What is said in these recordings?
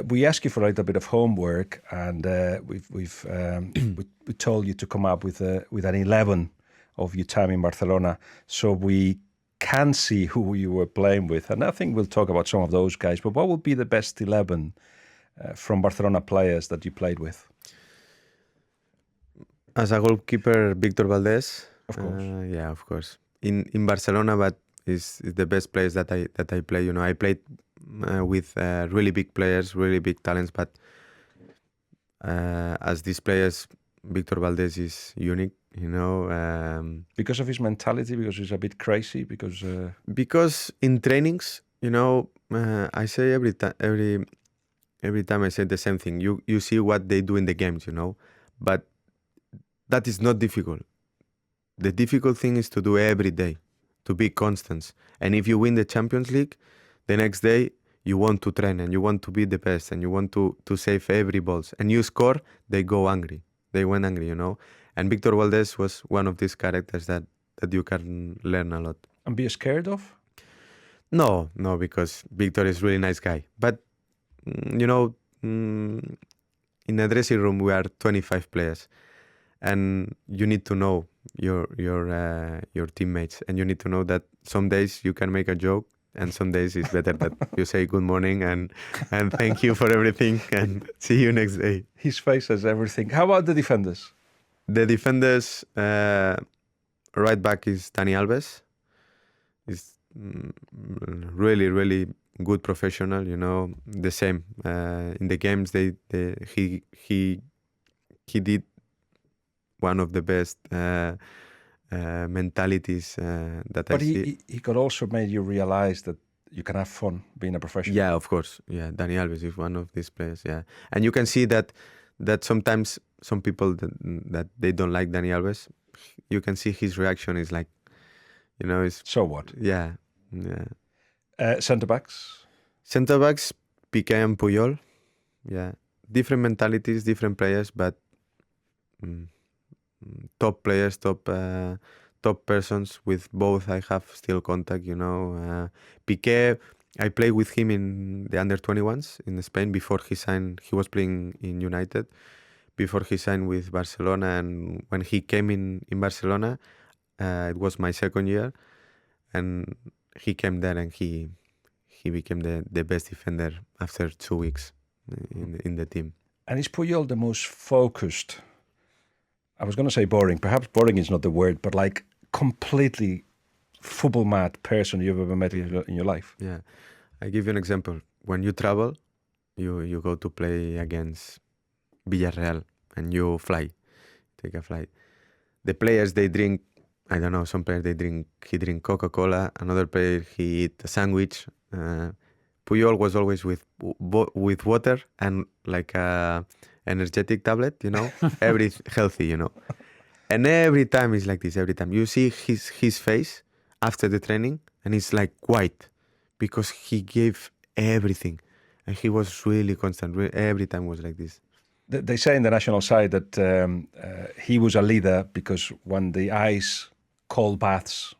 We asked you for a little bit of homework, and we told you to come up with an 11 of your time in Barcelona, so we can see who you were playing with. And I think we'll talk about some of those guys. But what would be the best 11 from Barcelona players that you played with? As a goalkeeper, Victor Valdés. Of course. Yeah, of course. In Barcelona, but is the best players that I play. You know, I played with really big players, really big talents. But as these players, Victor Valdés is unique. You know, because of his mentality, because he's a bit crazy, because in trainings, you know, I say every time I say the same thing. You see what they do in the games, you know, but that is not difficult. The difficult thing is to do every day, to be constant. And if you win the Champions League, the next day you want to train and you want to be the best and you want to save every balls. And you score, they go angry. They went angry, you know. And Victor Valdés was one of these characters that you can learn a lot. And be scared of? No, because Victor is a really nice guy. But, you know, in a dressing room, we are 25 players. And you need to know your teammates, and you need to know that some days you can make a joke, and some days it's better that you say good morning and thank you for everything, and see you next day. His face says everything. How about the defenders? The defenders, right back is Dani Alves. He's really, really good professional. You know, the same in the games. He did one of the best mentalities that I see. But he could also make you realize that you can have fun being a professional. Yeah, of course. Yeah, Dani Alves is one of these players. Yeah, and you can see that sometimes some people that they don't like Dani Alves, you can see his reaction is like, you know, is so what? Yeah. Centre backs. Centre backs, Piqué and Puyol. Yeah, different mentalities, different players, but. Top players, top persons. With both I have still contact, you know. Piqué, I played with him in the under-21s in Spain before he signed. He was playing in United before he signed with Barcelona, and when he came in Barcelona, it was my second year, and he came there and he became the best defender after 2 weeks in the team. And is Puyol the most focused? I was going to say boring. Perhaps boring is not the word, but like completely football mad person you've ever met in your life. Yeah. I give you an example. When you travel, you go to play against Villarreal and you take a flight. The players, they drink, I don't know, some players, he drink Coca-Cola. Another player, he eat a sandwich. Puyol was always with water and like a energetic tablet, you know, every healthy, you know. And every time it's like this, every time. You see his face after the training and it's like white because he gave everything. And he was really constant. Every time was like this. They say in the national side that he was a leader because when the ice cold baths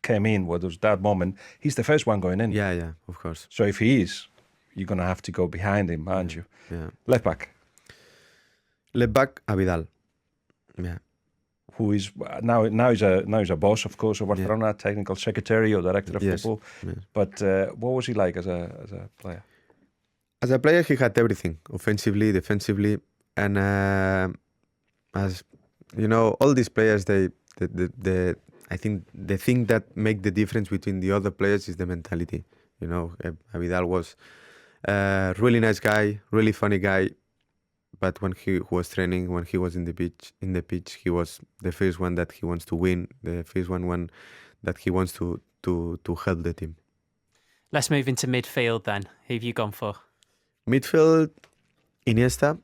came in, what was that moment, he's the first one going in. Yeah, of course. So if he is, you're going to have to go behind him, aren't you? Yeah. Left back, Abidal. Yeah. Who is now he's a boss, of course, of Barcelona, technical secretary or director of football. Yes. But what was he like as a player? As a player, he had everything, offensively, defensively, and as you know, all these players, I think the thing that make the difference between the other players is the mentality. You know, Abidal was a really nice guy, really funny guy. But when he was training, when he was in the pitch, he was the first one that he wants to win, the first one that he wants to help the team. Let's move into midfield then. Who have you gone for? Midfield, Iniesta.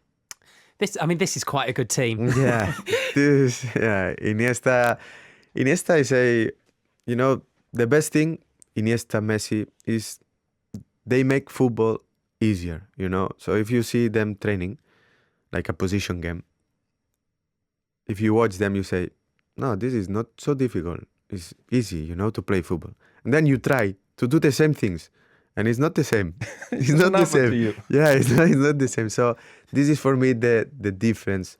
This is quite a good team. Yeah, Iniesta is the best thing. Iniesta, Messi is they make football easier. You know, so if you see them training, like a position game, if you watch them, you say, no, this is not so difficult. It's easy, you know, to play football. And then you try to do the same things. and it's not the same. It's Doesn't not the happen to same. you. Yeah, it's not the same. So this is for me the difference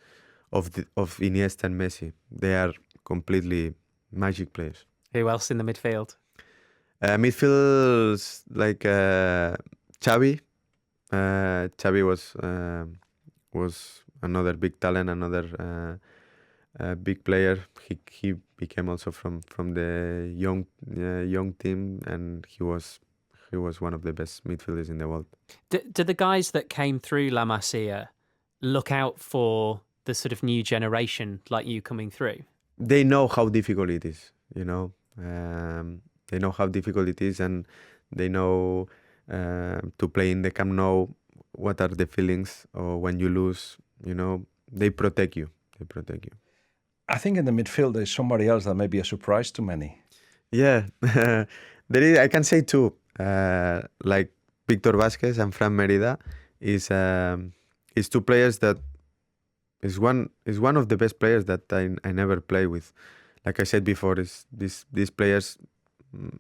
of Iniesta and Messi. They are completely magic players. Who else in the midfield? Midfields like Xavi. Xavi was another big talent, another big player. He became also from the young team, and he was one of the best midfielders in the world. Do the guys that came through La Masia look out for the sort of new generation like you coming through? They know how difficult it is, they know how difficult it is, and they know to play in the Camp Nou, what are the feelings, or when you lose, they protect you. I think in the midfield there's somebody else that may be a surprise to many. Yeah, there is. I can say two, like Victor Vázquez and Fran Merida is two players that is one of the best players that I never play with. Like I said before, is these players,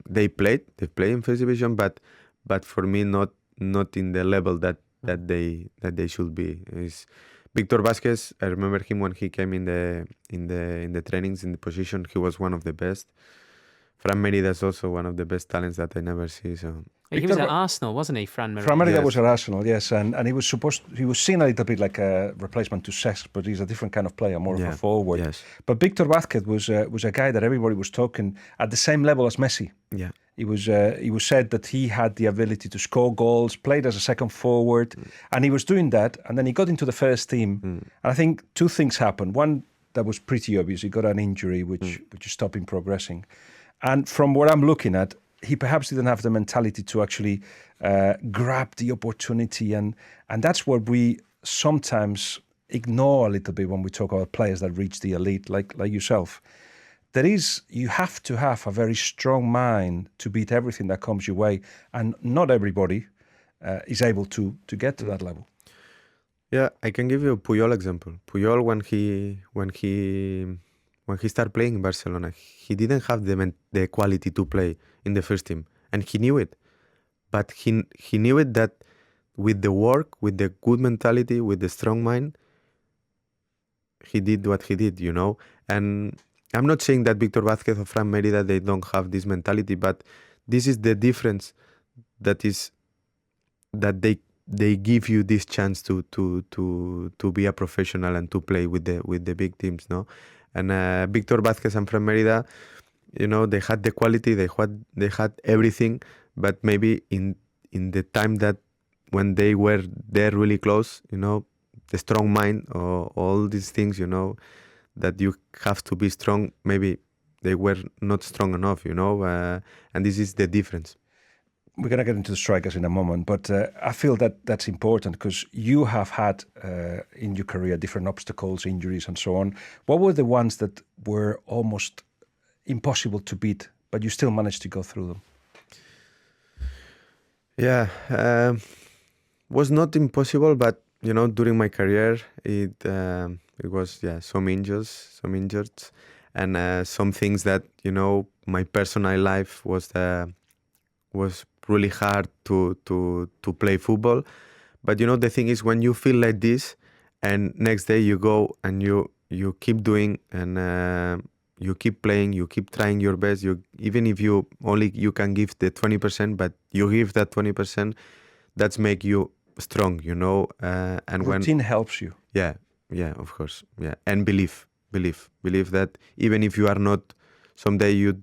they play in first division, but for me not in the level that they should be. Is Victor Vázquez? I remember him when he came in the trainings, in the position. He was one of the best. Fran Merida is also one of the best talents that I never see. So He was at Arsenal, wasn't he, Fran Merida? Fran Merida Yes. was at Arsenal, yes, and he was seen a little bit like a replacement to Cesc, but he's a different kind of player, more of a forward. Yes. But Victor Vázquez was a guy that everybody was talking at the same level as Messi. Yeah. He was said that he had the ability to score goals, played as a second forward, and he was doing that. And then he got into the first team, and I think two things happened. One that was pretty obvious: he got an injury, which stopped him progressing. And from what I'm looking at, he perhaps didn't have the mentality to actually grab the opportunity, and that's what we sometimes ignore a little bit when we talk about players that reach the elite, like yourself. You have to have a very strong mind to beat everything that comes your way, and not everybody is able to get to that level. Yeah, I can give you a Puyol example. Puyol, when he started playing in Barcelona, he didn't have the quality to play in the first team, and he knew it. But he knew it that with the work, with the good mentality, with the strong mind, he did what he did, And I'm not saying that Victor Vázquez or Fran Merida, they don't have this mentality, but this is the difference, that they give you this chance to be a professional and to play with the big teams, no? And Victor Vázquez and Fran Merida, they had the quality, they had everything, but maybe in the time that when they were there really close, the strong mind or all these things, that you have to be strong, maybe they were not strong enough, and this is the difference. We're going to get into the strikers in a moment, but I feel that that's important because you have had in your career different obstacles, injuries, and so on. What were the ones that were almost impossible to beat, but you still managed to go through them? Yeah, was not impossible, but during my career, it was some injuries, and some things that my personal life was really hard to play football. But the thing is, when you feel like this, and next day you go and you keep doing, and you keep playing, you keep trying your best. Even if you can give the 20%, but you give that 20%, that's make you strong, and routine helps you. Yeah, of course, yeah, and believe that even if you are not, someday you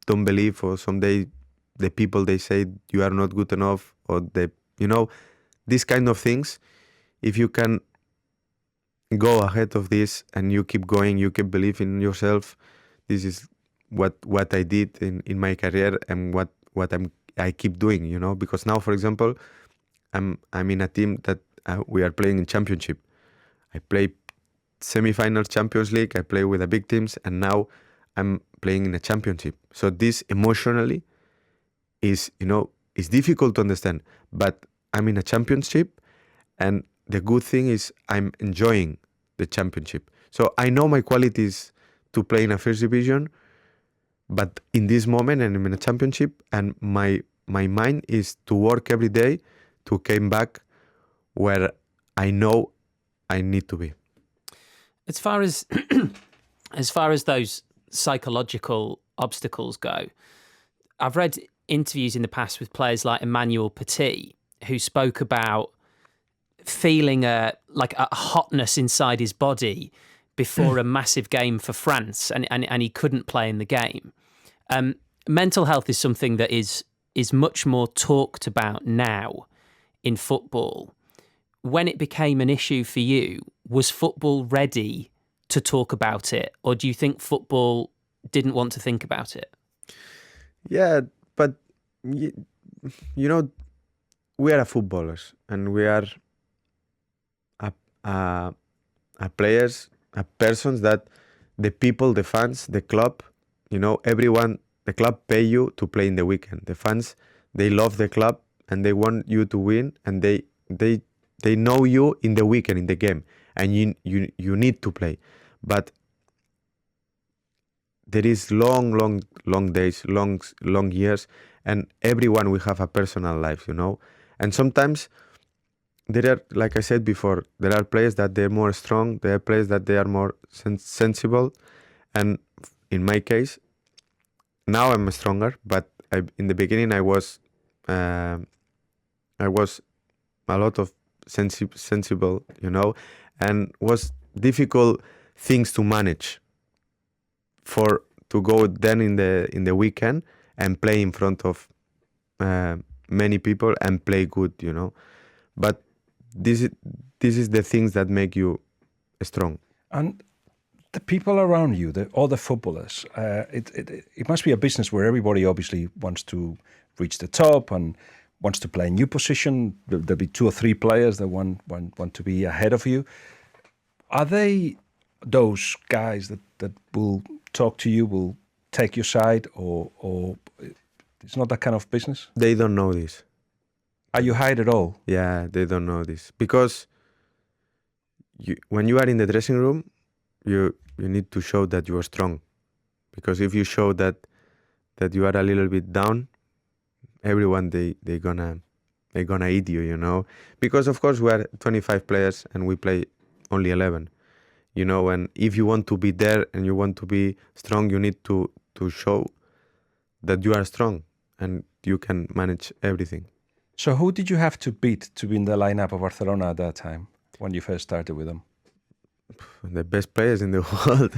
don't believe, or someday the people, they say you are not good enough, or these kind of things. If you can go ahead of this and you keep going, you keep believing in yourself. This is what I did in my career, and what I keep doing, because now, for example, I'm in a team that we are playing in championship. I play semi-finals, Champions League. I play with the big teams, and now I'm playing in a championship. So this emotionally is difficult to understand, but I'm in a championship, and the good thing is I'm enjoying the championship. So I know my qualities to play in a first division, but in this moment, and I'm in a championship, and my my mind is to work every day to come back where I know I need to be. As far as as far as those psychological obstacles go, I've read interviews in the past with players like Emmanuel Petit, who spoke about feeling a hotness inside his body before a massive game for France, and he couldn't play in the game. Mental health is something that is much more talked about now in football. When it became an issue for you, was football ready to talk about it, or do you think football didn't want to think about it? Yeah, but you know, we are footballers, and we are players, persons that the people, the fans, the club, everyone, the club pay you to play in the weekend. The fans, they love the club and they want you to win, and they know you in the weekend, in the game, and you need to play. But there is long days, long years, and everyone will have a personal life, and sometimes there are, like I said before, there are players that they're more strong, there are players that they are more sensible, and in my case, now I'm stronger, but in the beginning I was a lot of sensible, and was difficult things to manage to go then in the weekend and play in front of many people and play good, but this is the things that make you strong. And the people around you, all the footballers, it must be a business where everybody obviously wants to reach the top and wants to play a new position. There'll be 2 or 3 players that want to be ahead of you. Are they those guys that will talk to you, will take your side, or it's not that kind of business? They don't know this. Are you hide at all? Yeah, they don't know this, because when you are in the dressing room, you need to show that you are strong, because if you show that you are a little bit down, everyone they gonna eat you, because of course we are 25 players and we play only 11, and if you want to be there and you want to be strong, you need to show that you are strong and you can manage everything. So who did you have to beat to be in the lineup of Barcelona at that time when you first started with them? The best players in the world.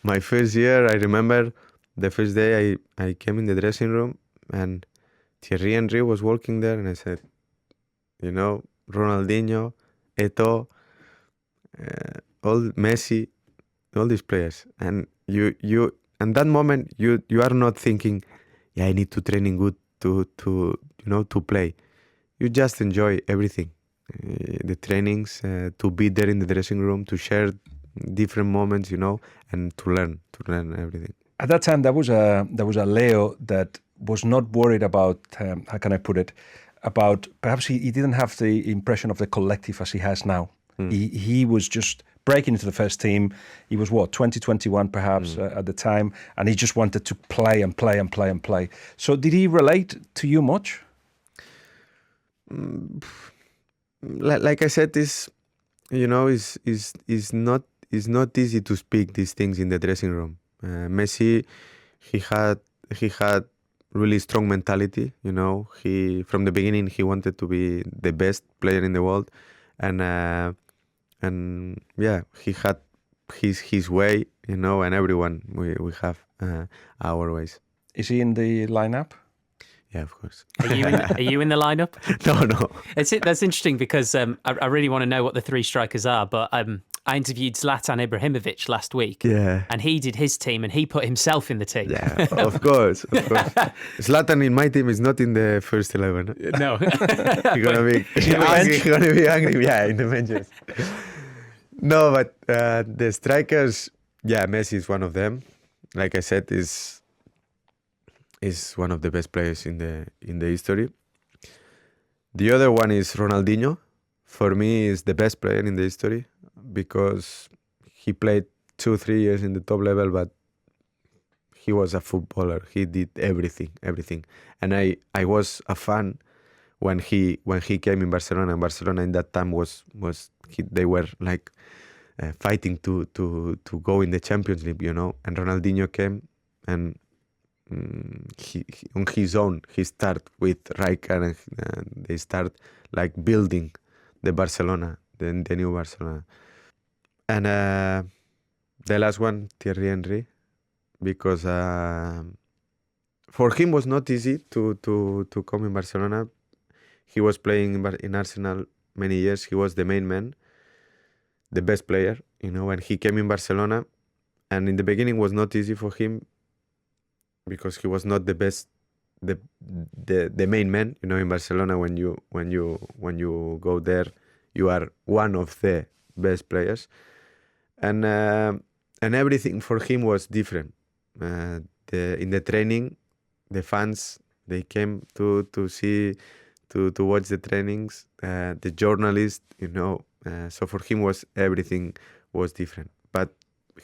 My first year, I remember the first day I came in the dressing room and Thierry Henry was walking there, and I said, Ronaldinho, Eto'o, all Messi, all these players. And you in that moment you are not thinking, yeah, I need to training good to play. You just enjoy everything, the trainings, to be there in the dressing room, to share different moments, and to learn everything. At that time, there was a Leo that was not worried about, how can I put it, about perhaps he didn't have the impression of the collective as he has now. He was just breaking into the first team. He was 2021 perhaps at the time, and he just wanted to play and play and play and play. So did he relate to you much? Like I said, is not easy to speak these things in the dressing room. Messi, he had really strong mentality. He from the beginning he wanted to be the best player in the world, and yeah, he had his way, and everyone we have our ways. Is he in the lineup? Yeah, of course. Are you in the lineup? No. That's interesting because I really want to know what the 3 strikers are, but I interviewed Zlatan Ibrahimovic last week, and he did his team and he put himself in the team. Yeah, of course. Zlatan in my team is not in the first 11. No. He's gonna be angry. Yeah, in the benches. No, but the strikers, yeah, Messi is one of them. Like I said, is one of the best players in the history. The other one is Ronaldinho. For me, is the best player in the history because he played 2-3 years in the top level, but he was a footballer. He did everything. And I was a fan when he came in Barcelona. And Barcelona in that time they were like fighting to go in the Champions League, you know. And Ronaldinho came, and he on his own he start with Rijkaard, and they start like building the Barcelona, the new Barcelona. And the last one, Thierry Henry, because for him was not easy to come in Barcelona. He was playing in Arsenal many years. He was the main man, the best player, you know. And he came in Barcelona, and in the beginning was not easy for him because he was not the best, the main man, you know. In Barcelona, when you go there, you are one of the best players, and everything for him was different. In the training, the fans, they came to see, to watch the trainings. The journalists, you know. So for him everything was different. But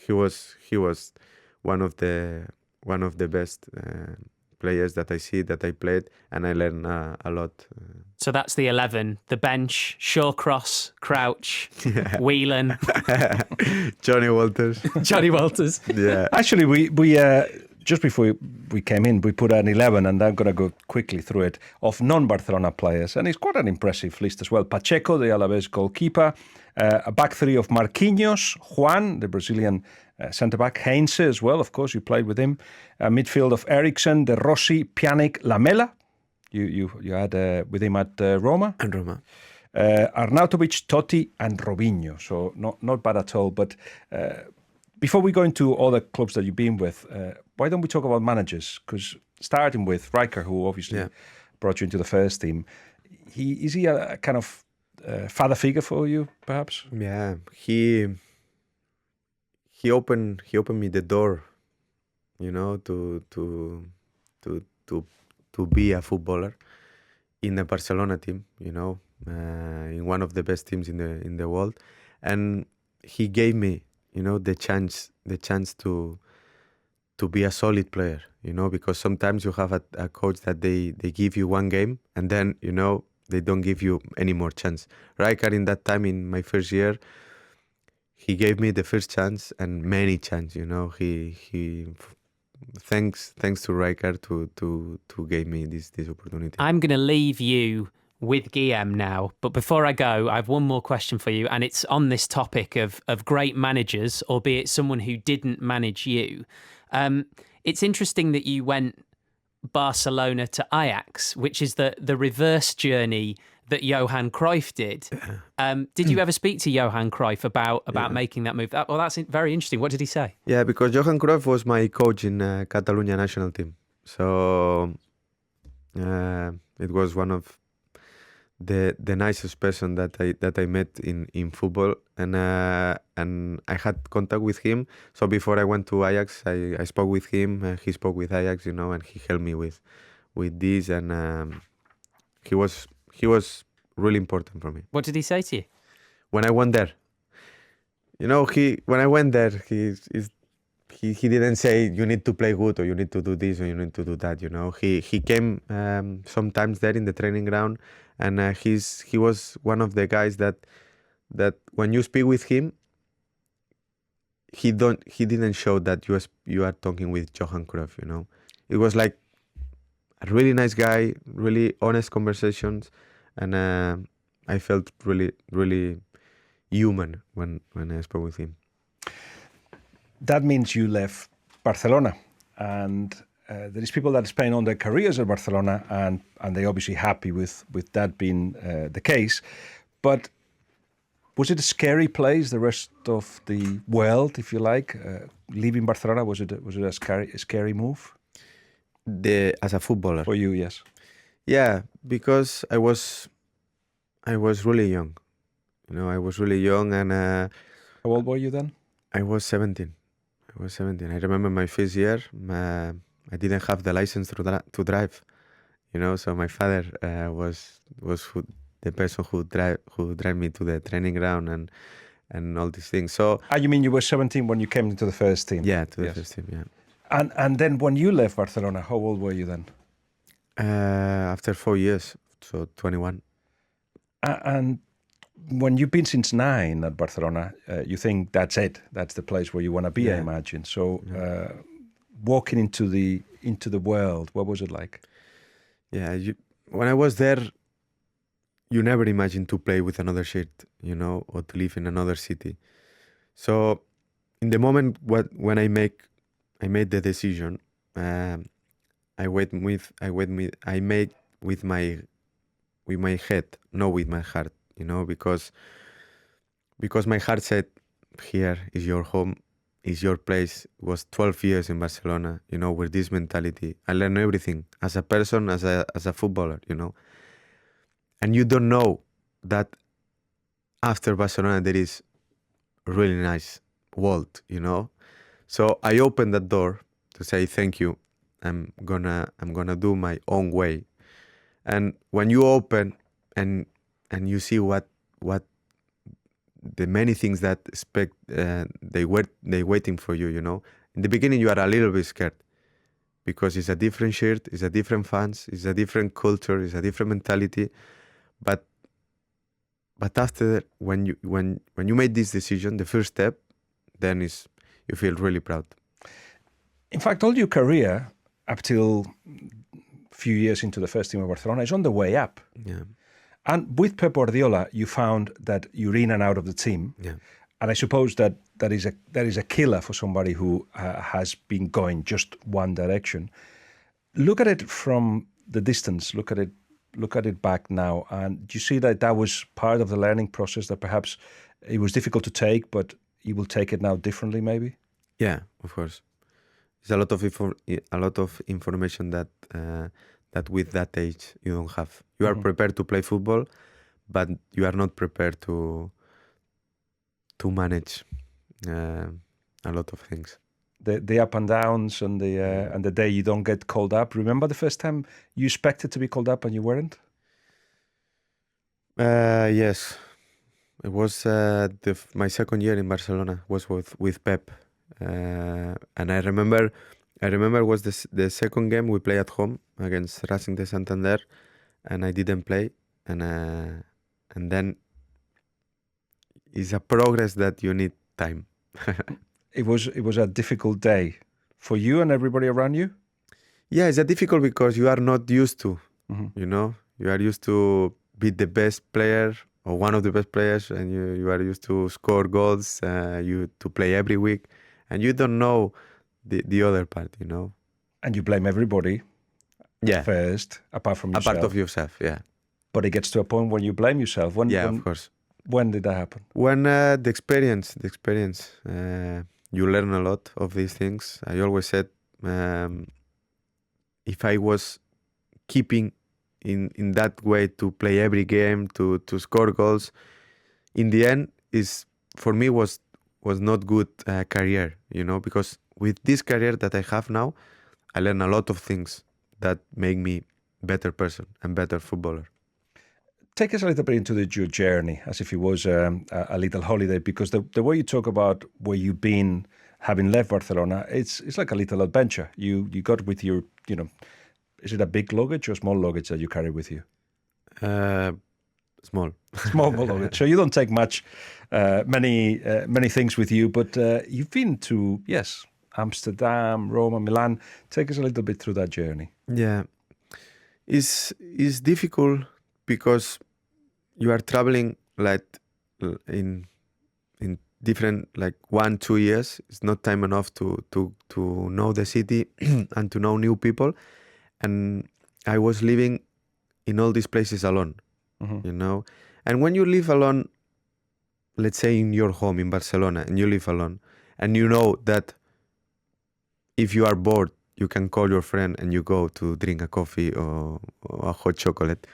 he was one of the best players that I see, that I played, and I learned a lot. So that's the 11, the bench: Shawcross, Crouch, Whelan, Johnny Walters. Johnny Walters. Yeah. Actually, we just before we came in, we put an 11, and I'm going to go quickly through it, of non-Barcelona players. And it's quite an impressive list as well. Pacheco, the Alaves goalkeeper, a back three of Marquinhos, Juan, the Brazilian centre-back, Heinze as well, of course, you played with him. A midfield of Eriksen, De Rossi, Pjanic, Lamela. You had with him at Roma. And Roma. Arnautovic, Totti, and Robinho. So not bad at all. But before we go into all the clubs that you've been with, why don't we talk about managers? Because starting with Rijkaard, who obviously brought you into the first team, is he a kind of father figure for you, perhaps? Yeah, he opened me the door, you know, to be a footballer in the Barcelona team, you know, in one of the best teams in the world, and he gave me, you know, the chance to be a solid player, you know, because sometimes you have a coach that they give you one game and then, you know, they don't give you any more chance. Rijkaard in that time, in my first year, he gave me the first chance and many chance, you know. He thanks to Rijkaard to give me this opportunity. I'm going to leave you with Guillem now, but before I go, I have one more question for you, and it's on this topic of great managers, albeit someone who didn't manage you. It's interesting that you went Barcelona to Ajax, which is the reverse journey that Johan Cruyff did. Did you ever speak to Johan Cruyff about making that move? That's very interesting. What did he say? Yeah, because Johan Cruyff was my coach in Catalonia national team. So it was one of the nicest person that I met in football, and I had contact with him. So before I went to Ajax, I spoke with him. He spoke with Ajax, you know, and he helped me with this, and he was really important for me. What did he say to you when I went there? You know, when I went there, he didn't say you need to play good or you need to do this or you need to do that. You know, he came sometimes there in the training ground, and he was one of the guys that when you speak with him, he didn't show that you are talking with Johan Cruyff. You know, it was like a really nice guy, really honest conversations, and I felt really, really human when I spoke with him. That means you left Barcelona, and there is people that spend on their careers at Barcelona, and they're obviously happy with that being the case. But was it a scary place, the rest of the world, if you like, leaving Barcelona? Was it a scary move? As a footballer? For you, yes. Yeah, because I was really young. You know, I was really young, and how old were you then? I was 17. I remember my first year. I didn't have the license to drive. You know, so my father was the person who drive me to the training ground and all these things. So. You mean you were 17 when you came into the first team? Yeah, to the first team. Yeah. And then when you left Barcelona, how old were you then? After 4 years, so 21. And when you've been since 9 at Barcelona, you think that's it. That's the place where you want to be, I Yeah. imagine. So walking into the world, what was it like? Yeah, when I was there, you never imagine to play with another shirt, or to live in another city. So in the moment when I made the decision, I made with my head, not with my heart, because my heart said, here is your home, is your place. It was 12 years in Barcelona, with this mentality. I learned everything as a person, as a footballer, and you don't know that after Barcelona there is a really nice world, So I opened that door to say thank you. I'm gonna do my own way. And when you open and you see what the many things that expect they waiting for you, In the beginning you are a little bit scared because it's a different shirt, it's a different fans, it's a different culture, it's a different mentality. But after that, when you made this decision, the first step, then is you feel really proud. In fact, all your career up till a few years into the first team of Barcelona is on the way up. Yeah. And with Pep Guardiola, you found that you're in and out of the team. Yeah. And I suppose that is a killer for somebody who has been going just one direction. Look at it from the distance. Look at it back now, and do you see that was part of the learning process, that perhaps it was difficult to take, but you will take it now differently, maybe? Yeah, of course. It's a lot of information that with that age you don't have. You are prepared to play football, but you are not prepared to manage a lot of things. The up and downs and the day you don't get called up. Remember the first time you expected to be called up and you weren't? Yes, it was my second year in Barcelona was with Pep, and I remember was the second game we play at home against Racing de Santander, and I didn't play, and then it's a progress that you need time. It was a difficult day for you and everybody around you? Yeah, it's a difficult because you are not used to, you are used to be the best player or one of the best players, and you are used to score goals, you to play every week, and you don't know the other part, And you blame everybody Yeah, first, apart from yourself. apart of yourself, yeah. But it gets to a point when you blame yourself. Of course. When did that happen? When the experience, you learn a lot of these things. I always said, if I was keeping in that way to play every game, to score goals, in the end is for me was not good career, because with this career that I have now, I learn a lot of things that make me better person and better footballer. Take us a little bit into your journey, as if it was a little holiday, because the way you talk about where you've been, having left Barcelona, it's like a little adventure. You got with your, is it a big luggage or small luggage that you carry with you? Small. Small luggage. So you don't take many things with you, but you've been to, yes, Amsterdam, Rome, and Milan. Take us a little bit through that journey. Yeah, it's difficult because you are traveling like in different 1-2 years. It's not time enough to know the city and to know new people. And I was living in all these places alone, And when you live alone, let's say in your home in Barcelona, and you live alone, and you know that if you are bored, you can call your friend and you go to drink a coffee or a hot chocolate.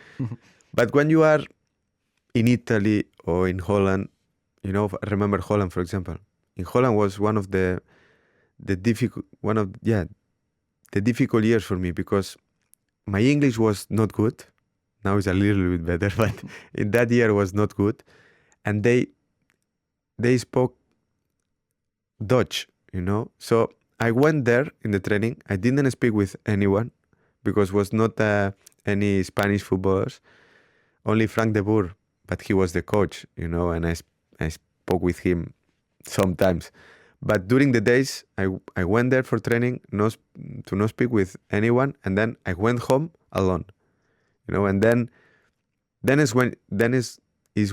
But when you are in Italy or in Holland, remember Holland, for example. In Holland was one of the difficult years for me because my English was not good. Now it's a little bit better, but in that year was not good. And they spoke Dutch, So I went there in the training. I didn't speak with anyone because was not any Spanish footballers. Only Frank de Boer, but he was the coach, and I spoke with him sometimes. But during the days, I went there for training, to not speak with anyone, and then I went home alone, and then is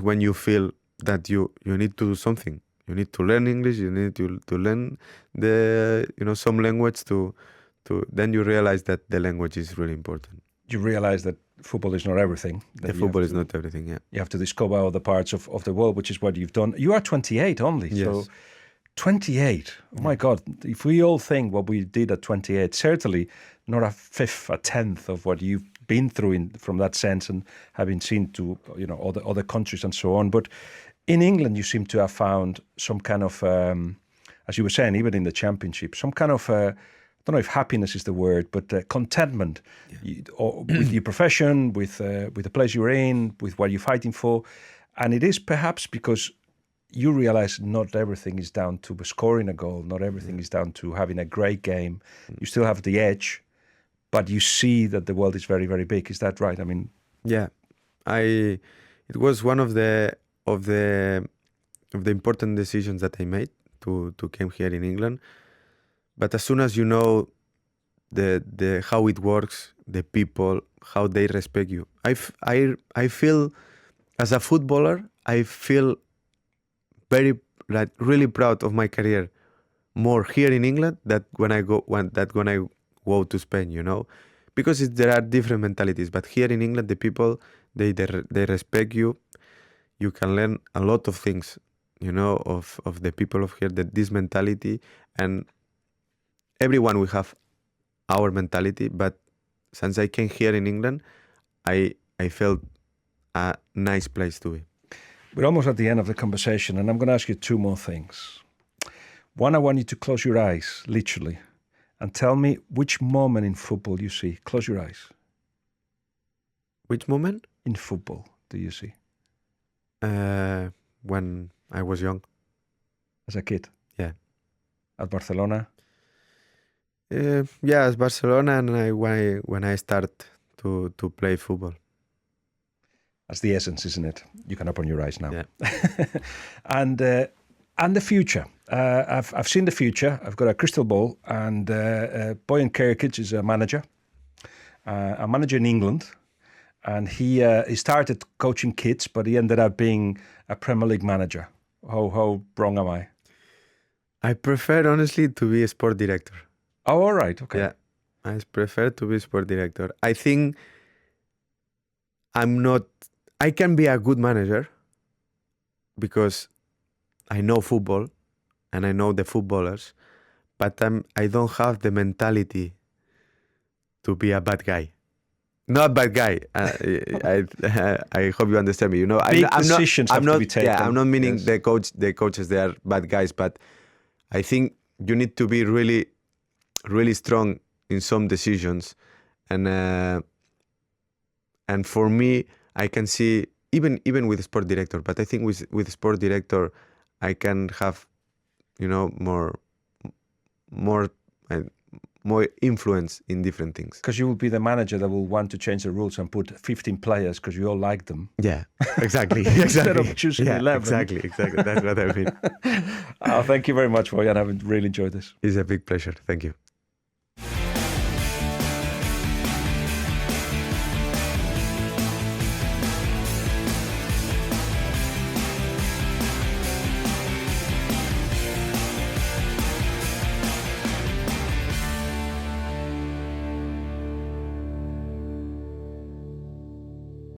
when you feel that you need to do something. You need to learn English. You need to learn some language to then you realize that the language is really important. You realize that football is not everything. The football is not everything. Yeah, you have to discover other parts of the world, which is what you've done. You are 28 only, yes. So 28. Oh my God! If we all think what we did at 28, certainly not a fifth, a tenth of what you've been through from that sense, and having seen to other countries and so on. But in England, you seem to have found some kind of, as you were saying, even in the Championship, some kind of, I don't know if happiness is the word, but contentment with your profession, with the place you're in, with what you're fighting for. And it is perhaps because you realize not everything is down to scoring a goal, not everything is down to having a great game. You still have the edge, but you see that the world is very, very big. Is that right? I mean, yeah, it was one of the important decisions that I made to come here in England. But as soon as you know the how it works, the people, how they respect you, I feel as a footballer, I feel really proud of my career more here in England than when I go to Spain, because there are different mentalities. But here in England, the people they respect you. You can learn a lot of things, of the people of here, this mentality, and everyone will have our mentality. But since I came here in England, I felt a nice place to be. We're almost at the end of the conversation, and I'm going to ask you two more things. One, I want you to close your eyes, literally, and tell me which moment in football you see. Close your eyes. Which moment? In football do you see? When I was young. As a kid? Yeah. At Barcelona? Yeah, as Barcelona, and when I start to play football. That's the essence, isn't it? You can open your eyes now. Yeah. And the future. I've seen the future. I've got a crystal ball, and Bojan Krkic is a manager in England, and he started coaching kids, but he ended up being a Premier League manager. How wrong am I? I prefer honestly to be a sport director. Oh, all right, okay. Yeah, I prefer to be sport director. I think I can be a good manager because I know football and I know the footballers, but I don't have the mentality to be a bad guy. Not bad guy. I hope you understand me. Decisions have to be taken. Yeah, I'm not meaning the coaches. They are bad guys, but I think you need to be really, really strong in some decisions, and for me, I can see even with sport director. But I think with sport director, I can have, more influence in different things. Because you will be the manager that will want to change the rules and put 15 players because you all like them. Yeah, exactly. Instead of choosing 11. Exactly. That's what I mean. Thank you very much, Bojan. I've really enjoyed this. It's a big pleasure. Thank you.